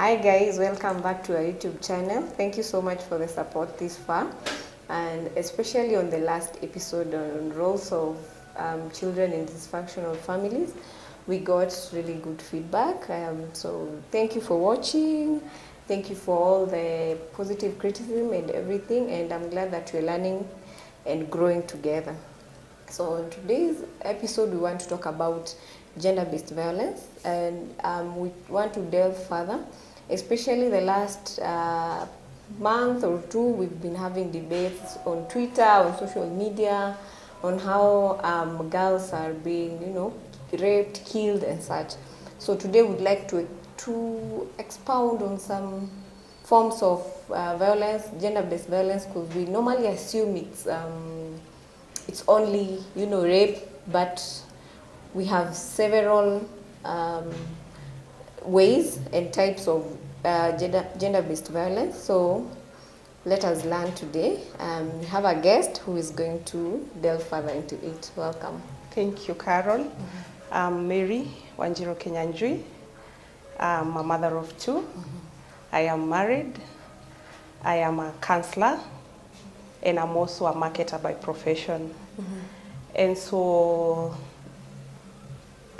Hi guys, welcome back to our YouTube channel. Thank you so much for the support this far, and especially on the last episode on roles of children in dysfunctional families. We got really good feedback, so thank you for watching. Thank you for all the positive criticism and everything, and I'm glad that we're learning and growing together. So in today's episode, we want to talk about gender-based violence, and we want to delve further. Especially the last month or two, we've been having debates on Twitter, on social media, on how girls are being, raped, killed, and such. So today, we'd like to expound on some forms of violence, gender-based violence, because we normally assume it's only rape, but we have several ways and types of gender-based violence. So let us learn today. We have a guest who is going to delve further into it. Welcome. Thank you, Carol. I'm Mary Wanjiro Kenyanjui. I'm a mother of two. I am married. I am a counselor, and I'm also a marketer by profession. And so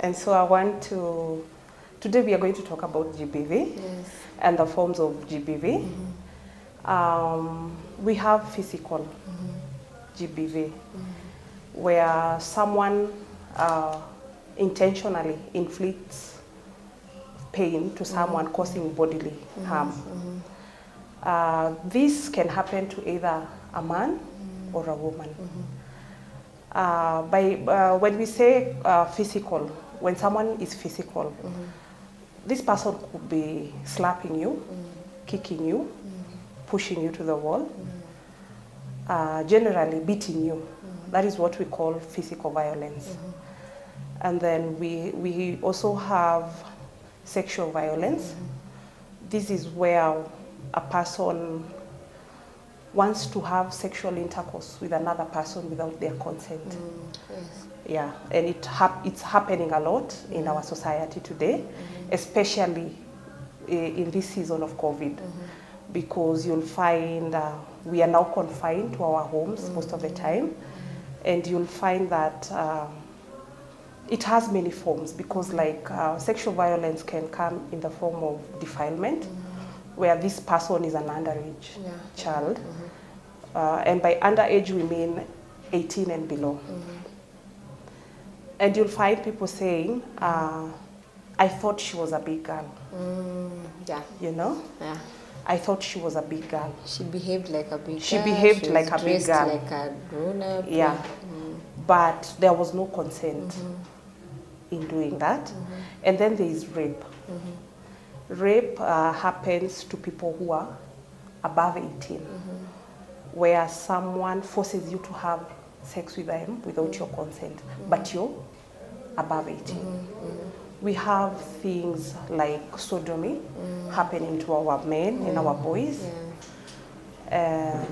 I want to, today we are going to talk about GBV and the forms of GBV. We have physical GBV, where someone intentionally inflicts pain to someone, causing bodily harm. This can happen to either a man or a woman. When we say physical, when someone is physical, this person could be slapping you, kicking you, pushing you to the wall, generally beating you. That is what we call physical violence. And then we also have sexual violence. This is where a person wants to have sexual intercourse with another person without their consent. Yeah, and it's happening a lot in our society today, especially in this season of COVID, because you'll find we are now confined to our homes most of the time, and you'll find that it has many forms, because sexual violence can come in the form of defilement, where this person is an underage child. And by underage, we mean 18 and below. And you'll find people saying, I thought she was a big girl. I thought she was a big girl. She behaved like a big girl. She behaved like a big girl. Like a grown-up. Yeah. But there was no consent in doing that. And then there is rape. Rape happens to people who are above 18, where someone forces you to have sex with them without your consent, but you're above 18. We have things like sodomy happening to our men and our boys. And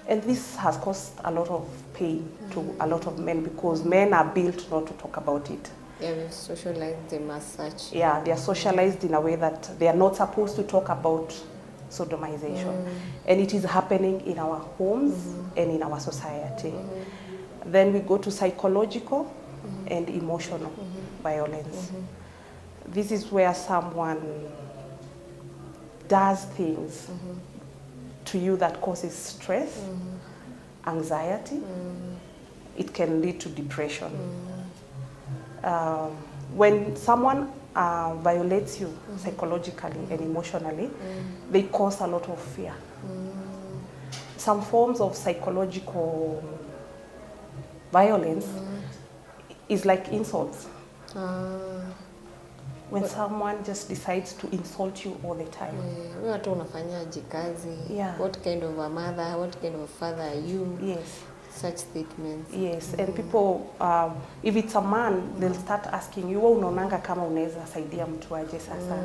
this has caused a lot of pain to a lot of men, because men are built not to talk about it. Yeah, we've socialized them as such. Yeah, they are socialized in a way that they are not supposed to talk about sodomization. And it is happening in our homes and in our society. Then we go to psychological and emotional violence. This is where someone does things to you that causes stress, anxiety. It can lead to depression. When someone violates you psychologically and emotionally, they cause a lot of fear. Some forms of psychological violence is like insults. When someone just decides to insult you all the time. What kind of a mother, what kind of a father are you? Yes. Such statements. Yes, and people, if it's a man, they'll start asking you, unaonanga kama unaweza saidia mtu aje sasa.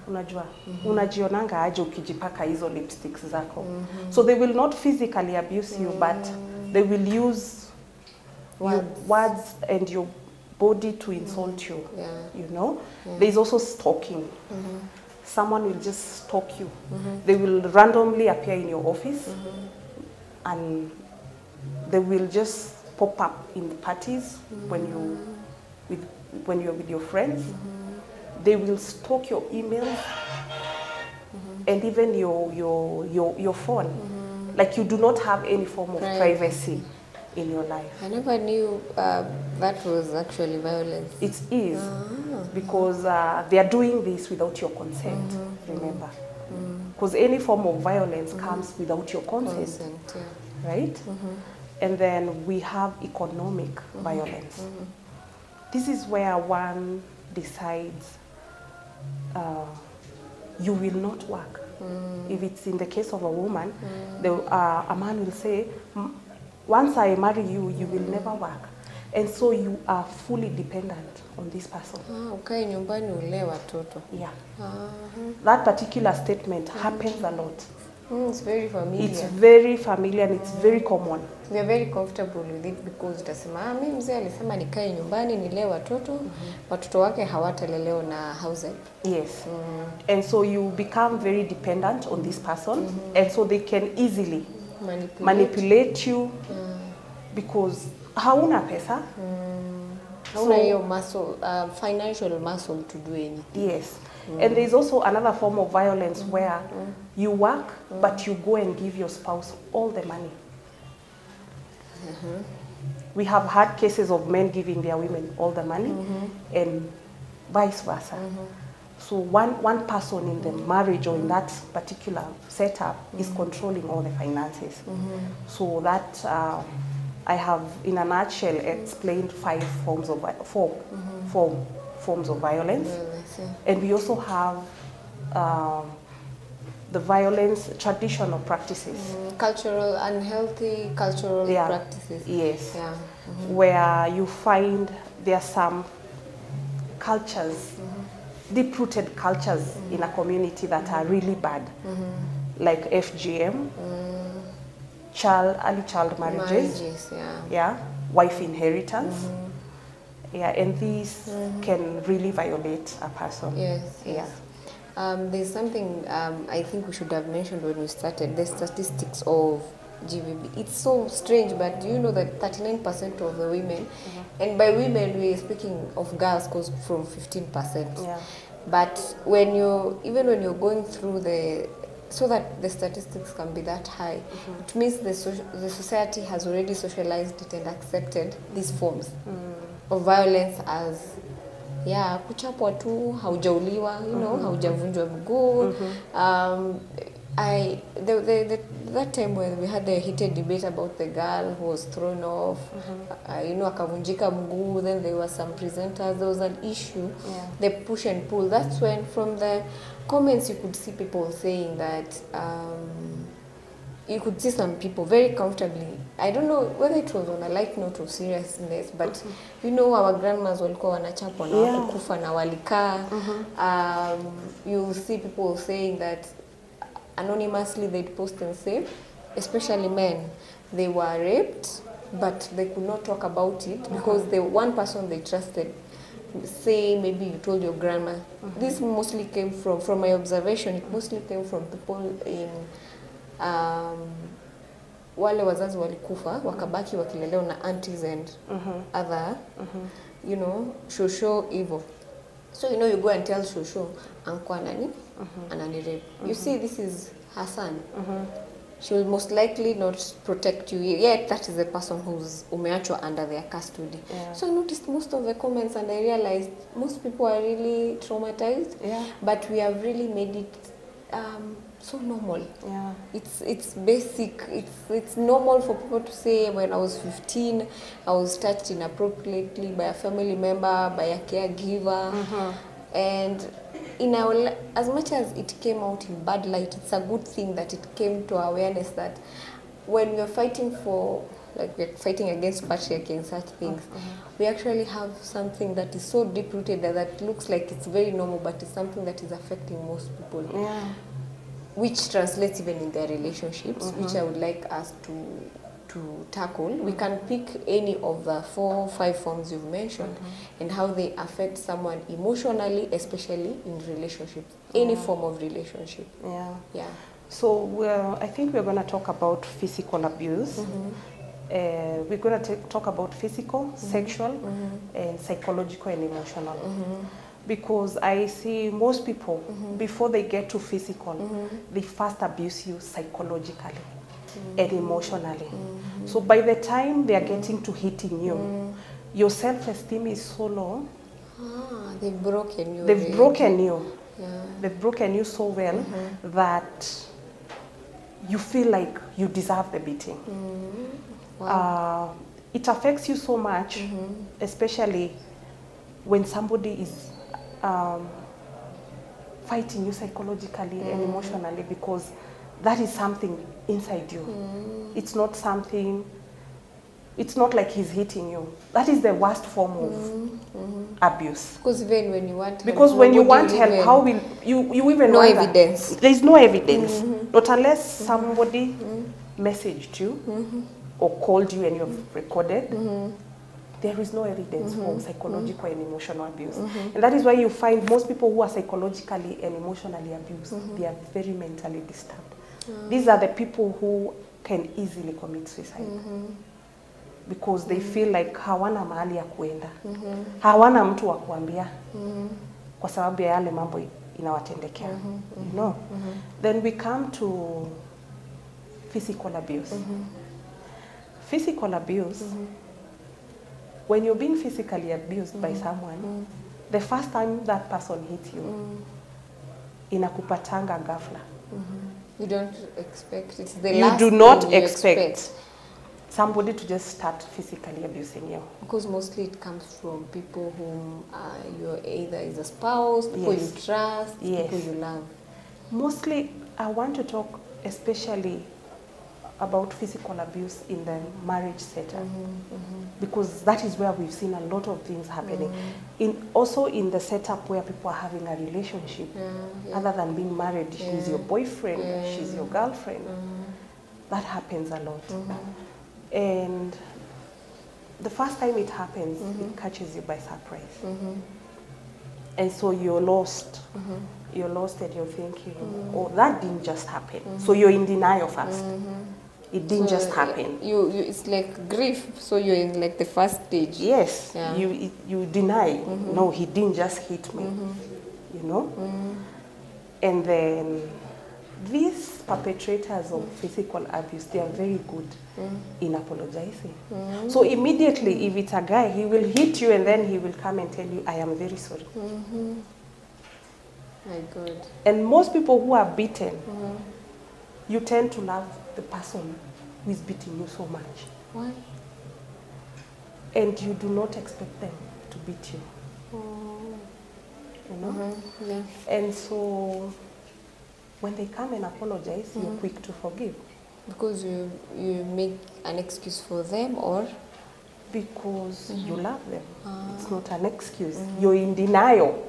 Unajua, unajionanga aje ukijipaka hizo lipsticks zako. So they will not physically abuse you, but they will use words and your body to insult you, Yeah. you know. Yeah. There's also stalking. Someone will just stalk you. They will randomly appear in your office and they will just pop up in the parties when you're with your friends. They will stalk your emails and even your phone. Like you do not have any form of privacy in your life. I never knew that was actually violence. It is because they are doing this without your consent, remember. Because any form of violence comes without your consent, Yeah. right? And then we have economic violence. This is where one decides you will not work. If it's in the case of a woman, a man will say, once I marry you, you will never work. And so you are fully dependent on this person. Ukae nyumbani ule watoto. Yeah. That particular statement happens a lot. It's very familiar. It's very familiar and it's very common. We are very comfortable with it because utasema mimi mzee alisema nikae nyumbani nilee watoto, watoto wake hawatalelewa na house help. Yes. And so you become very dependent on this person and so they can easily manipulate you because hauna pesa. Hauna hiyo muscle, financial muscle to do anything. Yes. And there's also another form of violence where you work but you go and give your spouse all the money. We have had cases of men giving their women all the money and vice versa. So one person in the marriage or in that particular setup is controlling all the finances. So that I have, in a nutshell, explained 5 forms of forms of violence. And we also have the violence, traditional practices. Cultural, unhealthy cultural practices. Yes. Yeah. Where you find there are some cultures, deep-rooted cultures in a community that are really bad, like FGM, early child marriages, wife inheritance. Yeah, and these can really violate a person. Yes. Yeah. There's something I think we should have mentioned when we started, the statistics of GBV. It's so strange, but do you know that 39% of the women, and by women we're speaking of girls, goes from 15%. Yeah. But when even when you're going through so that the statistics can be that high, it means the society has already socialized it and accepted these forms of violence as kuchapwa tu, haujauliwa, you know, haujavunjwa mguu. That time when we had the heated debate about the girl who was thrown off, you know, akavunjika mguu, then there were some presenters, there was an issue, the push and pull. That's when from the comments you could see people saying that you could see some people very comfortably. I don't know whether it was on a light note of seriousness, but you know, our grandmas walikuwa wanachapwa na wakukufa na walikaa. You see people saying that anonymously they'd post and say, especially men, they were raped, but they could not talk about it because the one person they trusted, say maybe you told your grandma. This mostly came from my observation, it mostly came from people in wale wazazi walikufa wakabaki wakilelewa na aunties and other you know, shosho evil. So you know, you go and tell shosho ankwa nani anani rape. You see, this is her son. She will most likely not protect you, yet that is the person who's umeachwa under their custody. So I noticed most of the comments and I realized most people are really traumatized, but we have really made it so normal. It's basic. It's normal for people to say, when I was 15, I was touched inappropriately by a family member, by a caregiver, and as much as it came out in bad light, it's a good thing that it came to awareness that when we're fighting for, like we're fighting against patriarchy and such things, we actually have something that is so deep-rooted that looks like it's very normal, but it's something that is affecting most people. Which translates even in their relationships, which I would like us to to tackle, we can pick any of the 4 or 5 forms you've mentioned and how they affect someone emotionally, especially in relationships, any form of relationship. Yeah. So I think we're going to talk about physical abuse. We're going to talk about physical, sexual, and psychological and emotional. Because I see most people, before they get to physical, they first abuse you psychologically and emotionally. So by the time they are getting to hitting you, your self-esteem is so low. They've broken you. They've broken you. Yeah. They've broken you so well that you feel like you deserve the beating. Wow. It affects you so much, especially when somebody is fighting you psychologically and emotionally, because that is something inside you. It's not something, it's not like he's hitting you. That is the worst form of abuse. Because even when you want help, because when you want help, how will you even no wonder? evidence. There is no evidence. Not unless somebody messaged you or called you and you have recorded. There is no evidence for psychological and emotional abuse. And that is why you find most people who are psychologically and emotionally abused, they are very mentally disturbed. These are the people who can easily commit suicide. Because they feel like hawana mahali ya kuenda. Hawana mtu wa kuambia. Kwa sababu ya yale mambo inawatendekea. You know? Then we come to physical abuse. Physical abuse, when you're being physically abused by someone, the first time that person hits you, inakupatanga ghafla. You don't expect, it's the you last do not thing you expect somebody to just start physically abusing you. Because mostly it comes from people whom you're either is a spouse, people you trust, people you love. Mostly, I want to talk especially about physical abuse in the marriage setup, because that is where we've seen a lot of things happening. Also in the setup where people are having a relationship, other than being married, she's your boyfriend, she's your girlfriend. That happens a lot. And the first time it happens, it catches you by surprise. And so you're lost. You're lost and you're thinking, oh, that didn't just happen. So you're in denial first. It didn't just happen. It's like grief. So you're in like the first stage. Yes. You deny. No, he didn't just hit me. You know? And then these perpetrators of physical abuse, they are very good in apologizing. So immediately, if it's a guy, he will hit you and then he will come and tell you, I am very sorry. My God. And most people who are beaten, you tend to love the person who is beating you so much. Why? And you do not expect them to beat you. You know? Yeah. And so when they come and apologize, you're quick to forgive. Because you make an excuse for them, or? Because you love them. It's not an excuse. You're in denial.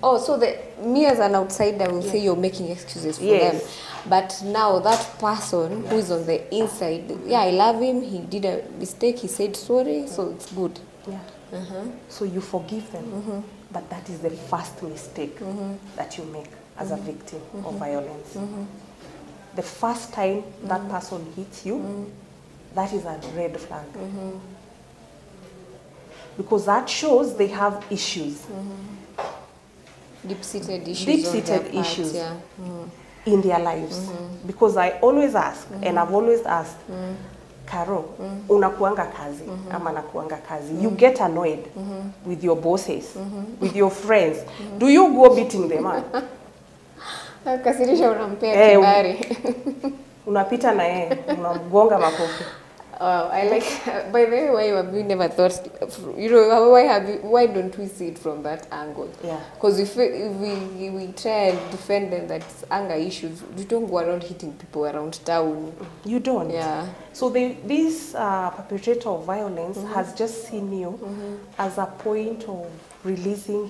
Oh, so me as an outsider will say you're making excuses for them. But now that person who is on the inside, I love him, he did a mistake, he said sorry, so it's good. So you forgive them. But that is the first mistake that you make as a victim of violence. The first time that person hits you, that is a red flag. Because that shows they have issues. Deep-seated issues. Deep-seated issues in their lives. Because I always ask, and I've always asked, Karo, unakuanga kazi, ama nakuanga kazi. You get annoyed with your bosses, with your friends. Do you go beating them up? Kasirisha unampea kibari. Unapita na yeye, unamgonga makofi. I like, by the way, why have you never thought, you know, why don't we see it from that angle? Because if we try and defend them that it's anger issues, you don't go around hitting people around town. You don't. So this perpetrator of violence has just seen you as a point of releasing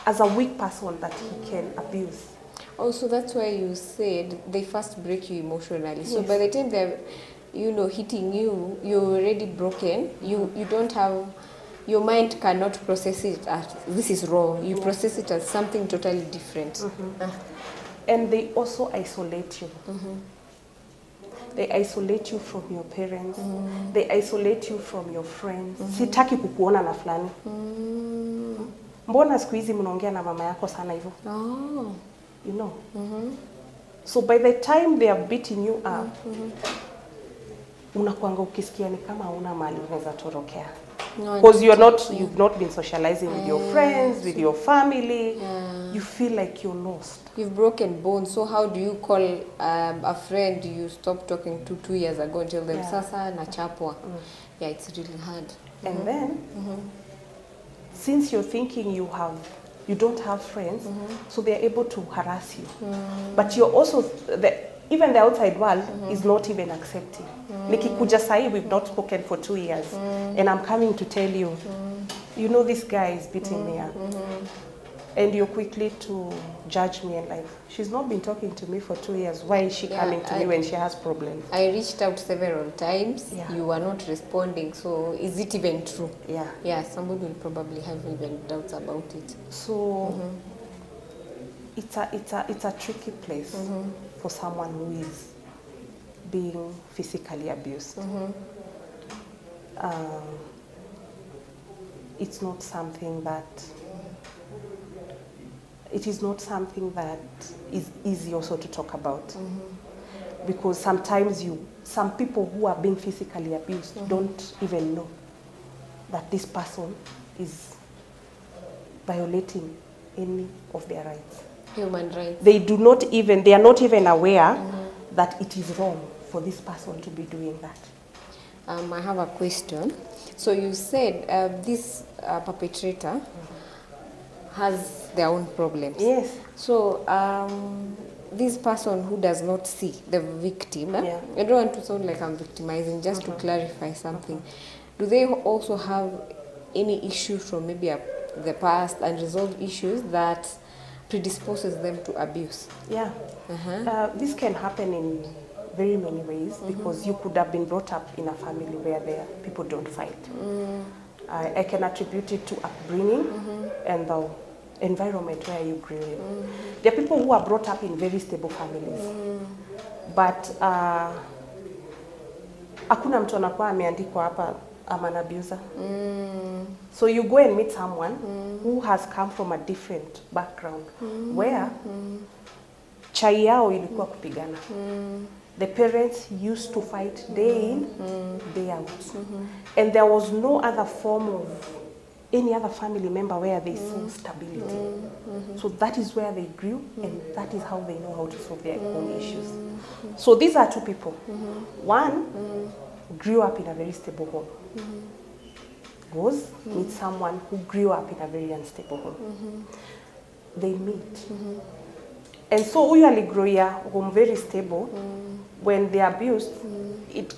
as a weak person that he can abuse. Oh, so that's why you said they first break you emotionally. So by the time you know, hitting you, you're already broken. You don't have, your mind cannot process it as this is wrong. You process it as something totally different. And they also isolate you. They isolate you from your parents. They isolate you from your friends. Sitaki kukuona na fulani. Mbona siku hizi mnaongea na mama yako sana hivyo? You know. So by the time they are beating you up, unakuanga ukisikia ni kama una mali unaweza torokea. Because you've not been socializing with your friends, with your family. You feel like you're lost. You've broken bones. So how do you call a friend you stopped talking to 2 years ago and tell them sasa nachapwa? Yeah, it's really hard. And then, since you're thinking you don't have friends, so they're able to harass you. But you're also, even the outside world is not even accepting. Nikikuja sahi, we've not spoken for 2 years, and I'm coming to tell you, you know this guy is beating me up. And you're quickly to judge me and like, she's not been talking to me for 2 years. Why is she coming to me when she has problems? I reached out several times. You were not responding. So is it even true? Yeah, somebody will probably have even doubts about it. So it's a tricky place for someone who is being physically abused. It's not something that it is not something that is easy also to talk about. Because sometimes some people who are being physically abused don't even know that this person is violating any of their rights. Human rights. They are not even aware that it is wrong for this person to be doing that. I have a question. So you said this perpetrator has their own problems. Yes. So this person who does not see the victim, Yeah. I don't want to sound like I'm victimizing, just to clarify something. Do they also have any issues from maybe the past, unresolved issues that predisposes them to abuse? Yeah. This can happen in very many ways because you could have been brought up in a family where people don't fight. I can attribute it to upbringing and the environment where you grew in. There are people who are brought up in very stable families, but hakuna mtu anakuwa ameandikwa hapa I'm an abuser. So you go and meet someone who has come from a different background where chai yao ilikuwa kupigana. The parents used to fight day in, day out. And there was no other form of any other family member where they saw stability. So that is where they grew, and that is how they know how to solve their own issues. So these are two people. One grew up in a very stable home. Goes, meets someone who grew up in a very unstable home. They meet. And so we grow here, home very stable. When they are abused, it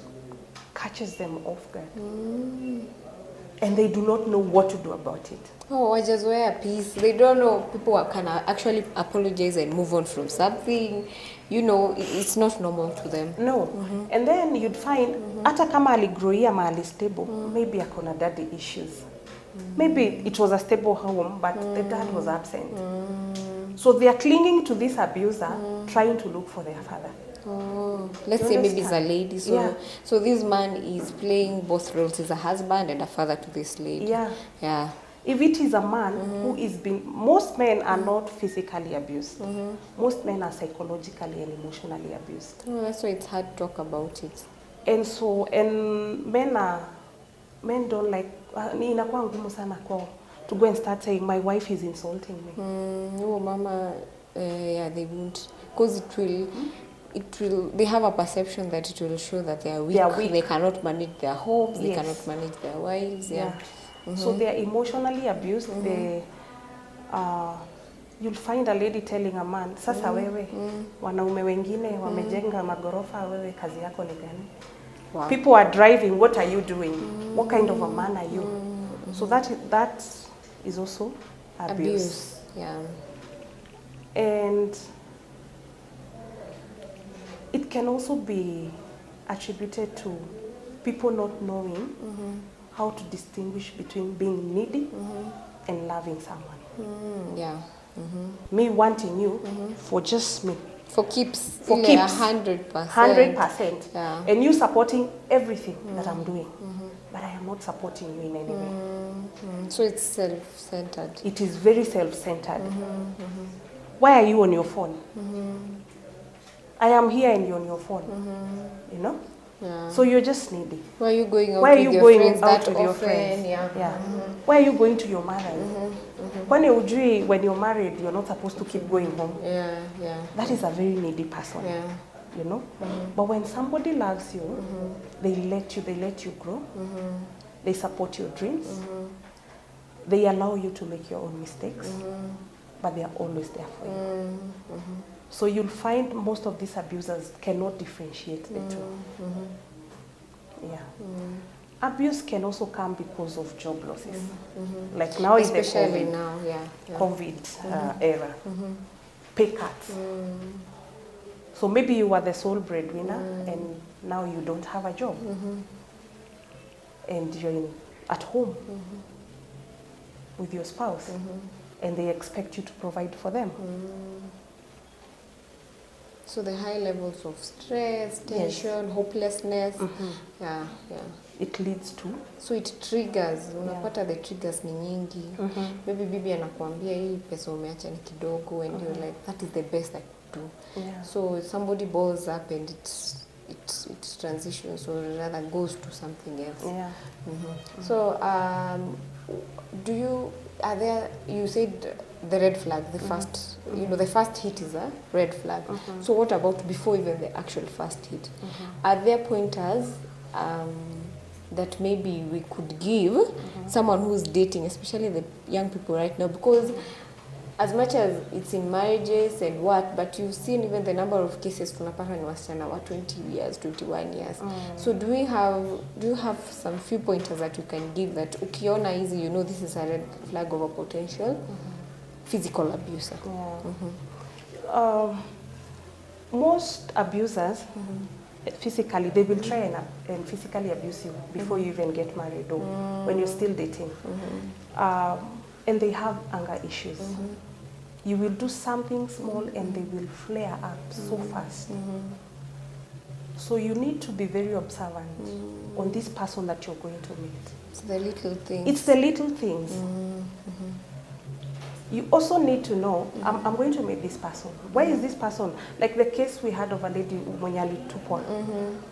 catches them off guard. And they do not know what to do about it. Oh, I just wear a piece. They don't know people can actually apologize and move on from something. You know, it's not normal to them. No. And then you'd find, hata kama aligrowia mahali stable, maybe akona daddy issues. Maybe it was a stable home, but the dad was absent. So they are clinging to this abuser, trying to look for their father. Oh, let's say maybe it's a lady. So, so this man is playing both roles. He's a husband and a father to this lady. Yeah. If it is a man who is being, most men are not physically abused. Most men are psychologically and emotionally abused. Oh, that's why it's hard to talk about it. And so, and men don't like, inakuwa ngumu sana kwao to go and start saying, my wife is insulting me. Oh, mama, yeah, they won't. Because they have a perception that it will show that they are weak. They cannot manage their homes, they cannot manage their wives. So they are emotionally abused. You'll find a lady telling a man, sasa wewe, wanaume wengine wamejenga magorofa, wewe kazi yako ni gani? Wow. People are driving, what are you doing? What kind of a man are you? So that is also abuse. Yeah. And it can also be attributed to people not knowing how to distinguish between being needy and loving someone. Yeah. Me wanting you for just me. For keeps. For keeps. 100%. 100%. Yeah. And you supporting everything that I'm doing. But I am not supporting you in any way. So it's self-centered. It is very self-centered. Why are you on your phone? I am here and you're on your phone. You know? Yeah. So you're just needy. Why are you going out Why are with you your going friends out that with your often? friends? Yeah. Why are you going to your mother's? When you're married, you're not supposed to keep going home. Yeah. That is a very needy person. Yeah. You know? But when somebody loves you, they let you grow. They support your dreams. They allow you to make your own mistakes. But they are always there for you. So you'll find most of these abusers cannot differentiate the two. Yeah. Abuse can also come because of job losses. Like now is the Especially COVID, now, COVID era. Pay cuts. So maybe you were the sole breadwinner and now you don't have a job. And you're at home with your spouse and they expect you to provide for them. So the high levels of stress, tension, hopelessness, yeah. It leads to. So it triggers, unapata the triggers ni nyingi. Maybe bibi anakuambia hii pesa umeacha ni kidogo and you're like, that is the best I could do. Yeah. So somebody balls up and it transitions or rather goes to something else. Yeah. So you said the red flag, the first, the first hit is a red flag. So what about before even the actual first hit? Are there pointers that maybe we could give someone who's dating, especially the young people right now? Because as much as it's in marriages and what, but you've seen even the number of cases tunapata ni wasichana wa 20 years, 21 years. So do you have some few pointers that you can give that ukiona easy, this is a red flag of a potential physical abuser? Most abusers, physically, they will try and physically abuse you before you even get married or when you're still dating. And they have anger issues. You will do something small and they will flare up so fast. So you need to be very observant on this person that you're going to meet. It's the little things. It's the little things. You also need to know, I'm going to meet this person. Why is this person, like the case we had of a lady, Monyali Tupon,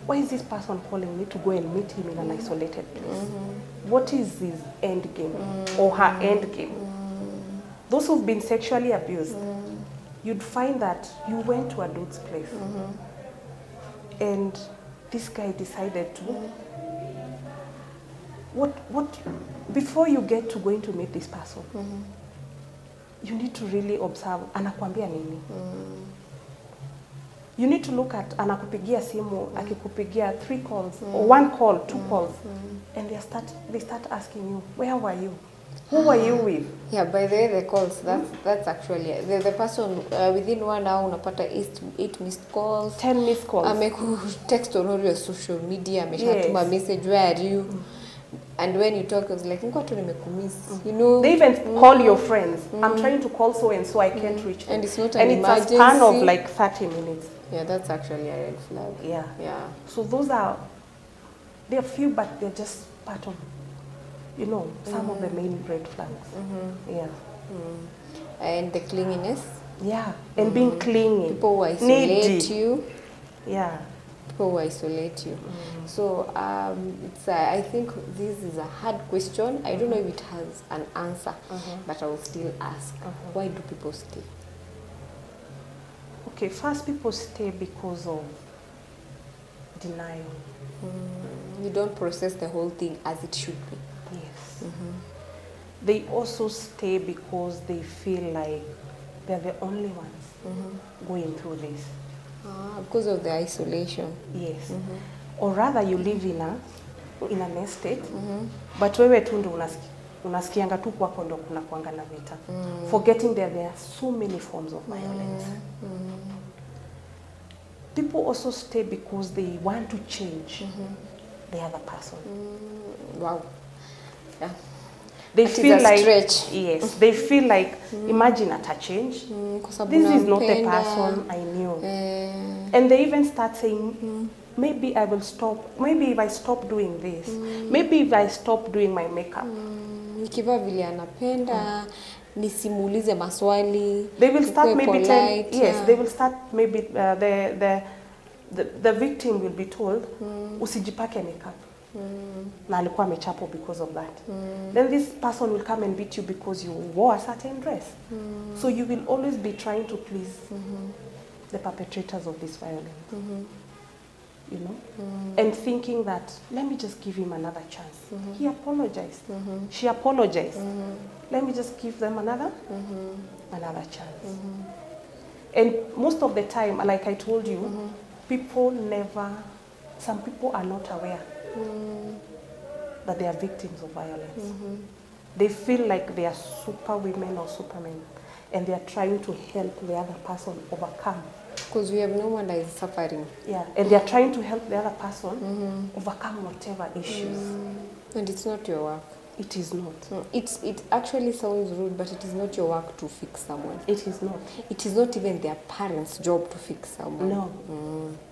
why is this person calling me to go and meet him in an isolated place? What is his end game or her end game? Those who've been sexually abused, you'd find that you went to a dude's place and this guy decided to, before you get to going to meet this person, you need to really observe, anakuambia nini? You need to look at, anakupigia simu, akikupigia 3 calls, or 1 call, 2 calls, and they start asking you, where were you? Who were you with? Yeah, by the way, the calls, that's actually, the person within 1 hour, unapata 8 missed calls. 10 missed calls. Ameku text on all your social media, ameshatuma message, where are you? And when you talk, it's like, they even call your friends. I'm trying to call so and so, I can't reach them. And it's not an it's emergency. a span of like 30 minutes. Yeah, that's actually a red flag. Yeah. So they're few, but they're just part of, some of the main red flags. Yeah. And the clinginess. Yeah, and being clingy. People who isolate you. Yeah. People who isolate you. So I think this is a hard question. I don't know if it has an answer, but I will still ask. Why do people stay? Okay, first people stay because of denial. You don't process the whole thing as it should be. Yes. They also stay because they feel like they're the only ones going through this. Because of the isolation. Yes. Or rather you live in an estate, but wewe tu ndo unasikianga tu kwako ndo kuna kuanga na vita. Forgetting that there are so many forms of violence. People also stay because they want to change the other person. Wow. Yeah. They That is feel a like, stretch. yes, they feel like, imagine at a change. This is not a person I knew. And they even start saying, maybe I will stop, maybe if I stop doing this, maybe if I stop doing my makeup. Nikiva vile anapenda, nisimuulize maswali. They will start maybe polite, yes, they will start maybe, the victim will be told, usijipake makeup. Na alikuwa amechapo because of that. Then this person will come and beat you because you wore a certain dress. So you will always be trying to please the perpetrators of this violence. You know? And thinking that, let me just give him another chance. He apologized. She apologized. Let me just give them another chance. And most of the time, like I told you, some people are not aware that they are victims of violence. They feel like they are super women or supermen, and they are trying to help the other person overcome. Because we have no one that is suffering. Yeah, and they are trying to help the other person overcome whatever issues. And it's not your work. It is not. It actually sounds rude, but it is not your work to fix someone. It is not. It is not even their parents' job to fix someone. No.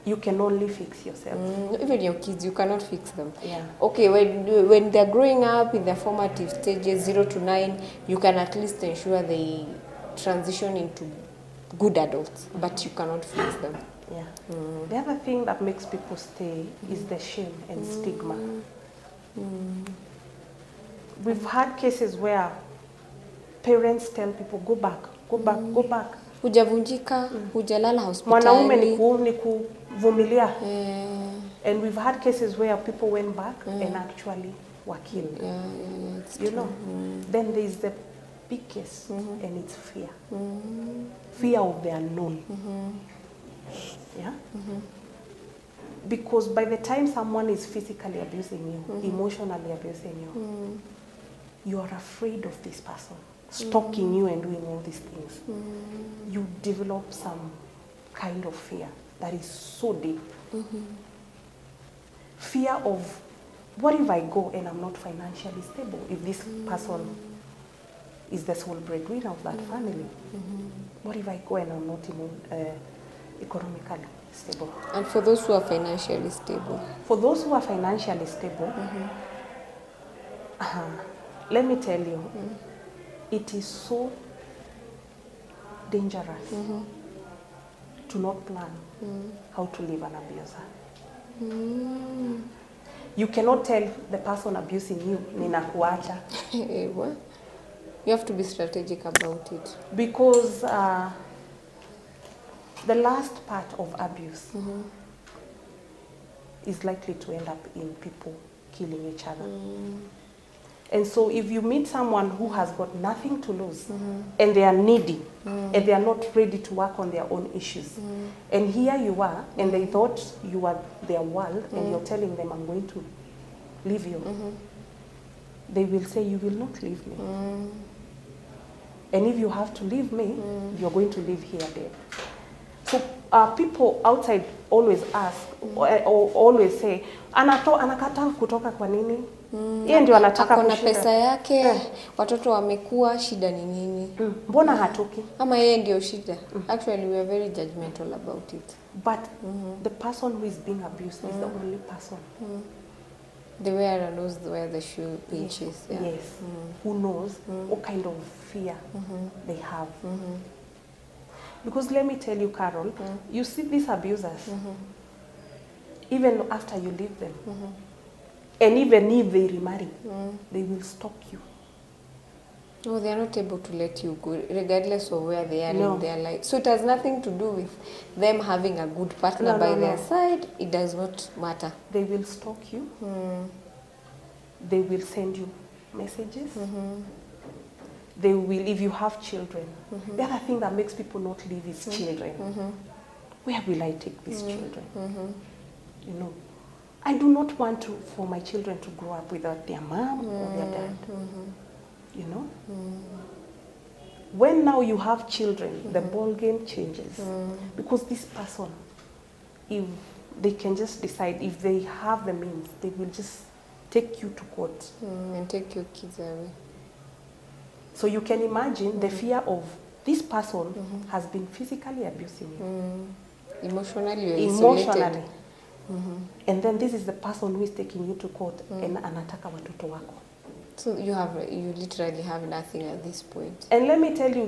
You can only fix yourself. Even your kids, you cannot fix them. Yeah. Okay, when they're growing up in their formative stages, 0 to 9, you can at least ensure they transition into good adults, but you cannot fix them. Yeah. The other thing that makes people stay is the shame and stigma. We've had cases where parents tell people, go back, go back, go back. Hujavunjika, hujalala Mwanaume hospitali. ni kuvumilia. And we've had cases where people went back and actually were killed. You know? Then there is the biggest, and it's fear. Fear of the unknown. Yeah? Because by the time someone is physically abusing you, emotionally abusing you, you are afraid of this person stalking you and doing all these things. You develop some kind of fear that is so deep. Fear of, what if I go and I'm not financially stable? If this person is the sole breadwinner of that family, what if I go and I'm not economically stable? And for those who are financially stable? For those who are financially stable, let me tell you, it is so dangerous to not plan how to leave an abuser. You cannot tell the person abusing you, ninakuacha. You have to be strategic about it. Because the last part of abuse is likely to end up in people killing each other. And so if you meet someone who has got nothing to lose and they are needy and they are not ready to work on their own issues, and here you are and they thought you were their world and you're telling them, I'm going to leave you, they will say, you will not leave me. And if you have to leave me, you're going to live here dead. So people outside always ask, or always say, anakataa kutoka kwa nini? Yeye ndio anataka akona pesa yake, watoto wamekuwa, shida ni nini? Mbona hatoki? Ama yeye ndio shida. Actually, we are very judgmental about it. But the person who is being abused is the only person. The wearer knows where the shoe pinches. Yes. Yeah. Yes. Who knows what kind of fear they have. Because let me tell you, Carol, you see these abusers, even after you leave them, and even if they remarry, they will stalk you. No, they are not able to let you go, regardless of where they are in their life. So it has nothing to do with them having a good partner by their side. It does not matter. They will stalk you. They will send you messages. They will, if you have children. The other thing that makes people not leave is children. Where will I take these children? You know, I do not want for my children to grow up without their mom or their dad. You know? When now you have children, the ball game changes. Because this person if they can just decide, if they have the means, they will just take you to court. And take your kids away. So you can imagine the fear of this person has been physically abusing you. Emotionally, you're isolated. And then this is the person who is taking you to court and anataka watoto wako. So you literally have nothing at this point. And let me tell you,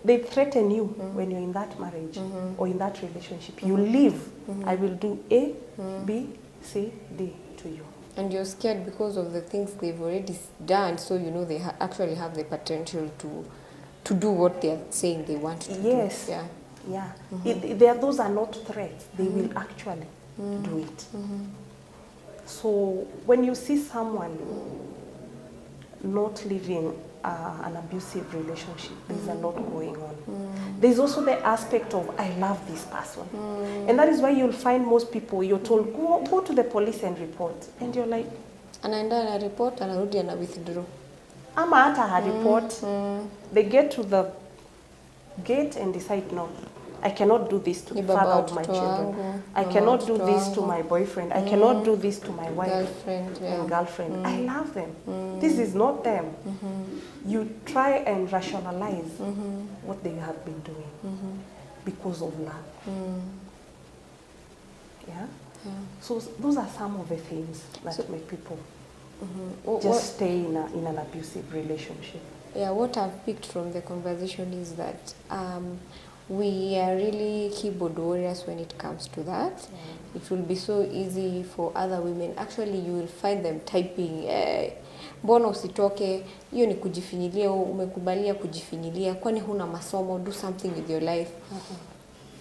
they threaten you when you're in that marriage or in that relationship. You leave, I will do A, B, C, D to you. And you're scared because of the things they've already done, so you know they actually have the potential to do what they're saying they want to do. Yes. Yeah. Those are not threats. They will actually do it. So when you see someone not living an abusive relationship, there's a lot going on. There's also the aspect of, I love this person. And that is why you'll find most people, you're told, go to the police and report. And you're like, anaenda na report, anarudi ana withdraw. Ama hata report. They get to the gate and decide, no, I cannot do this to the father of my children. I cannot do this to my boyfriend. I cannot do this to my wife and girlfriend. I love them. This is not them. You try and rationalize what they have been doing because of love. Yeah? So those are some of the things that make people just stay in an abusive relationship. Yeah, what I've picked from the conversation is that we are really keyboard warriors when it comes to that. It will be so easy for other women. Actually, you will find them typing, mbona usitoke, hiyo ni kujifinyilia, umekubalia kujifinyilia, kwani huna masomo, do something with your life.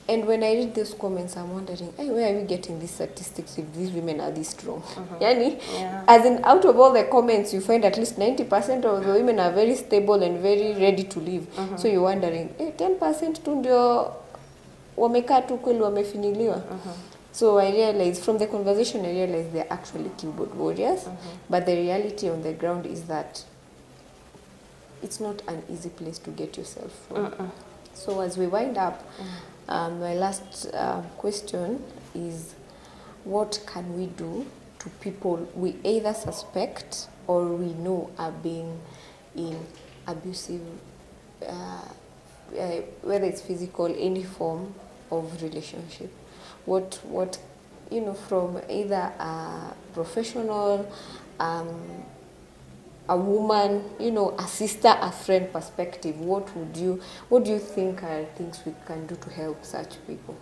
And when I read those comments, I'm wondering, hey, where are we getting these statistics if these women are this strong? Yani, as in, out of all the comments, you find at least 90% of the women are very stable and very ready to live. So you're wondering, hey, 10% tu ndio wamekaa tu kweli wamefinyiliwa. So I realized, from the conversation, I realized they're actually keyboard warriors. But the reality on the ground is that it's not an easy place to get yourself from. So as we wind up, my last question is, what can we do to people we either suspect or we know are being in abusive, whether it's physical, any form of relationship? What you know, from either a professional, a woman, you know, a sister, a friend perspective, what do you think are things we can do to help such people?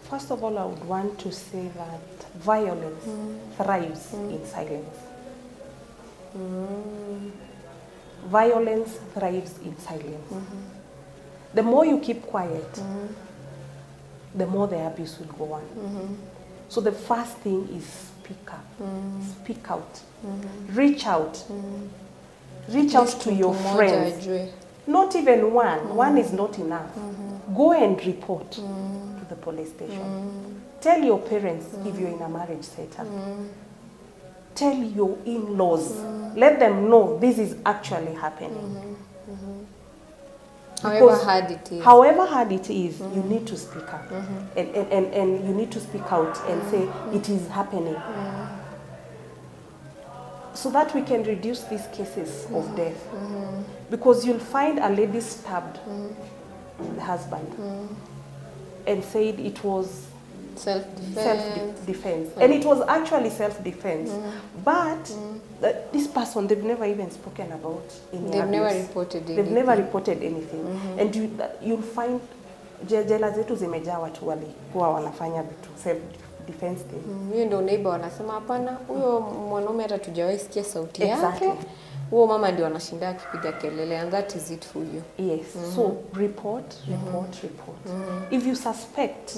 First of all, I would want to say that violence thrives in silence. Violence thrives in silence. The more you keep quiet, the more the abuse will go on. So the first thing is speak up, speak out, reach out, reach out to your friends. Not even one is not enough. Go and report to the police station. Tell your parents if you're in a marriage setup. Tell your in-laws. Let them know this is actually happening. However hard it is. However hard it is, you need to speak up. And you need to speak out and say, it is happening. So that we can reduce these cases of death. Because you'll find a lady stabbed the husband and said it was self-defense. And it was actually self-defense. But this person, they've never even spoken about any They've abuse. never reported anything. They've never reported anything. And you'll find jela zetu zimejaa watu walikuwa wanafanya vitu self-defense thing. Hiyo ndio neighbor wanasema hapana, huyo mwanaume hata tujawahi sikia sauti yake. Huo mama ndio anashinda akipiga kelele, and that is it for you. Yes. So report. If you suspect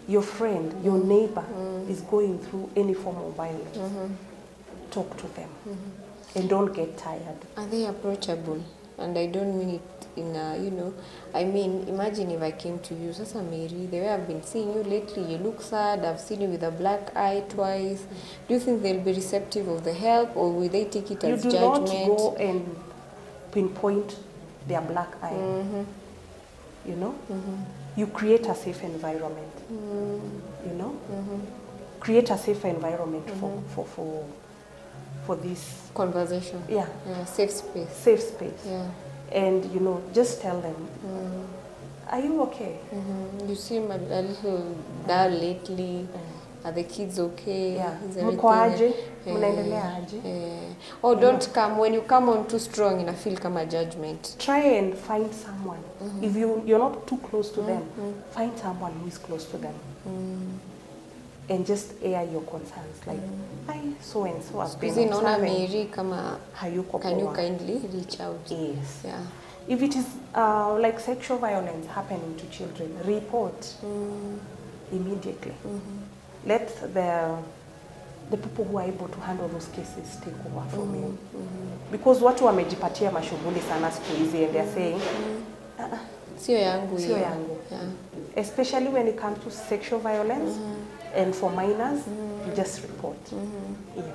your friend, your neighbor is going through any form of violence, talk to them and don't get tired. Are they approachable? And I don't mean it in a, you know, I mean, imagine if I came to you, Sasa Mary, the way I've been seeing you lately, you look sad, I've seen you with a black eye twice. Do you think they'll be receptive of the help, or will they take it as judgment? You do not go and pinpoint their black eye. You know? you create a safe environment, you know? Create a safe environment for this conversation. Yeah. Safe space. Safe space. Yeah. And, you know, just tell them, are you okay? You seem a little dull lately. Are the kids okay? Yeah. Is Mko aje? everything? Mnaendelea aje? Or don't come, when you come on too strong, in a feel kama judgment. Try and find someone. If you're not too close to them, find someone who is close to them. And just air your concerns, like, hi, so and so has been observing. Can you kindly reach out? Yes. Yeah. If it is like sexual violence happening to children, report immediately. Let the people who are able to handle those cases take over from you. Because watu wamejipatia mashughuli sana siku hizi, and they're saying, sio yangu. Yeah. Especially when it comes to sexual violence, and for minors, you just report. Yes.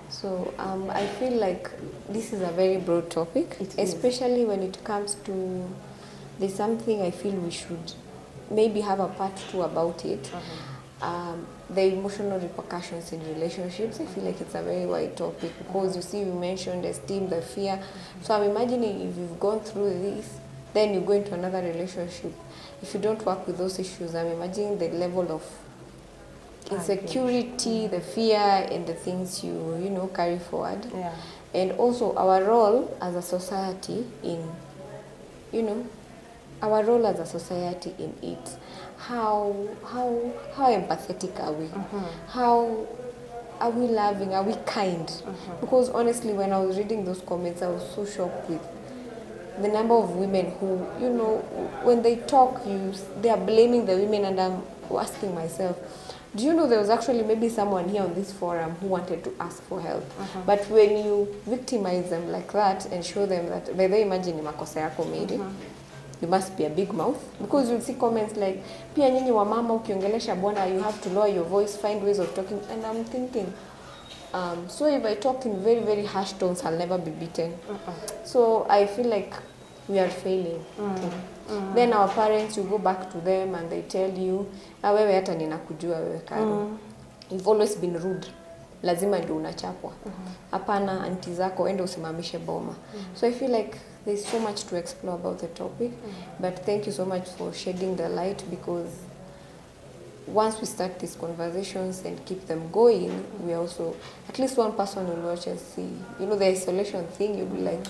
So I feel like this is a very broad topic, especially when it comes to, there's something I feel we should maybe have a part 2 about it. The emotional repercussions in relationships. I feel like it's a very wide topic because you see, you mentioned the esteem, the fear. So I'm imagining if you've gone through this, then you go into another relationship. If you don't work with those issues, I'm imagining the level of insecurity, the fear, and the things you carry forward. Yeah. And also our role as a society in, our role as a society in it. How empathetic are we? How are we loving? Are we kind? Because honestly, when I was reading those comments, I was so shocked with the number of women who, when they talk, they are blaming the women, and I'm asking myself, do you know there was actually maybe someone here on this forum who wanted to ask for help? But when you victimize them like that and show them that, they imagine ni makosa yako maybe, you must be a big mouth. Because you'll see comments like, pia nyinyi wa mama ukiongelesha bwana, you have to lower your voice, find ways of talking. And I'm thinking, so if I talk in very, very harsh tones, I'll never be beaten. So I feel like we are failing. Then our parents, you go back to them and they tell you, wewe hata ninakujua wewe Karo. You've always been rude. Lazima ndio unachapwa. Hapana, aunti zako ende usimamishe boma. So I feel like there's so much to explore about the topic. But thank you so much for shedding the light, because once we start these conversations and keep them going, we also, at least one person will watch and see. The isolation thing, you'll be like,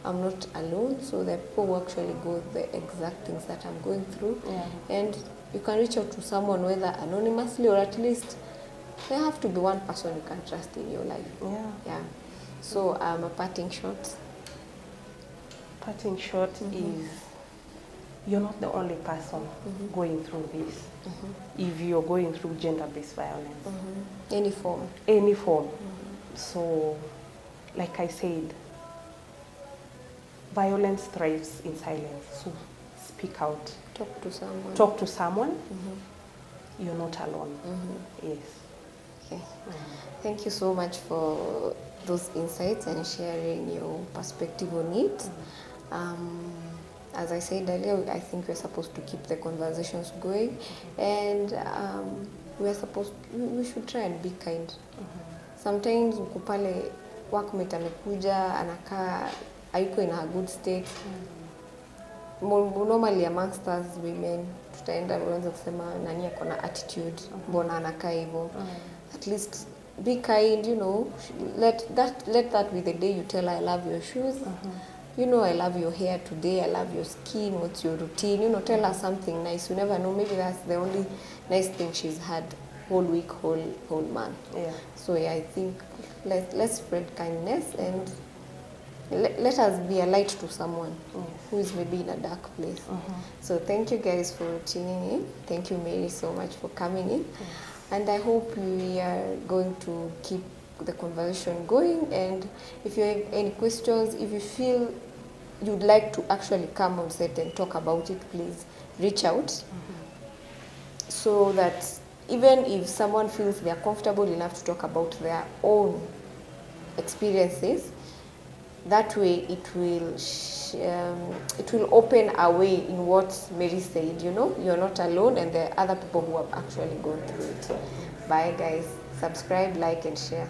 I'm not alone. So the people who actually go the exact things that I'm going through. And you can reach out to someone, whether anonymously or at least there have to be one person you can trust in your life. Yeah. So a parting shot. Parting shot is, you're not the only person going through this. If you're going through gender-based violence. Any form. Any form. So, like I said, violence thrives in silence. So speak out. Talk to someone. Talk to someone. You're not alone. Yes. Okay. Thank you so much for those insights and sharing your perspective on it. As I said earlier, I think we're supposed to keep the conversations going, and we should try and be kind. Sometimes ukupale workmate amekuja anakaa hayuko in a good state. Normally amongst us women tutaenda kuanza kusema nani ako na attitude, mbona anakaa hivyo. At least be kind, let that be the day you tell her, I love your shoes. I love your hair today, I love your skin, what's your routine? Tell her something nice. You never know, maybe that's the only nice thing she's had whole week, whole month. So I think let's spread kindness, and let us be a light to someone who is maybe in a dark place. So thank you guys for tuning in. Thank you, Mary, so much for coming in. And I hope we are going to keep the conversation going. And if you have any questions, if you feel you'd like to actually come on set and talk about it, please reach out. So that even if someone feels they are comfortable enough to talk about their own experiences, That way it will open a way in what Mary said, you know, you're not alone and there are other people who have actually gone through it. Bye guys. Subscribe, like and share.